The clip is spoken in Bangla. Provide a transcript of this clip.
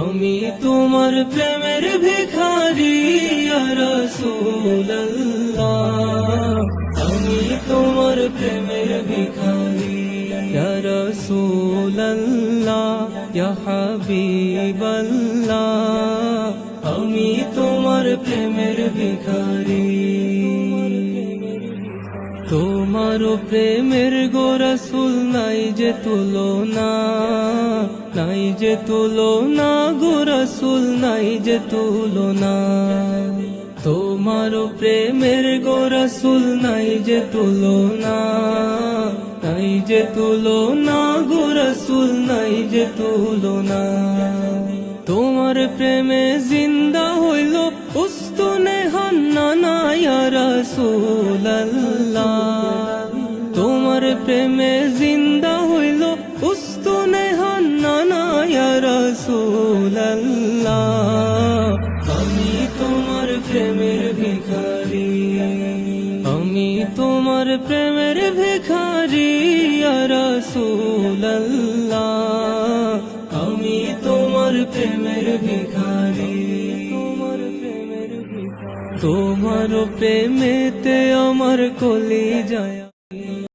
আমি তোমার প্রেমের ভিখারি ইয়া রাসূলুল্লাহ, আমি তোমার প্রেমের ভিখারি ইয়া রাসূলুল্লাহ, ইয়া হাবিবাল্লাহ, আমি তোমার প্রেমের ভিখারি। তোমার প্রেমের গো রাসূল নাই যে তুলনা, নাই যে তুলনা গো রাসূল, নাই যে তুলনা। তোমার প্রেমের গো রাসূল নাই যে তুলনা, নাই যে তুলনা গো রাসূল, নাই যে তুলনা। তোমার প্রেমে জিন্দা হইল উস্তুনে হান্নানা ইয়া রাসূলুল্লাহ, তোমার প্রেমে জিন্দা হইল উস্তুনে হান্নানা ইয়া রাসূলুল্লাহ, আমি তোমার প্রেমের ভিখারি, আমি তোমার প্রেমের ভিখারি ইয়া রাসূলুল্লাহ, আমি তোমার প্রেমের ভিখারি। তোমার প্রেমেতে আমার কলিজা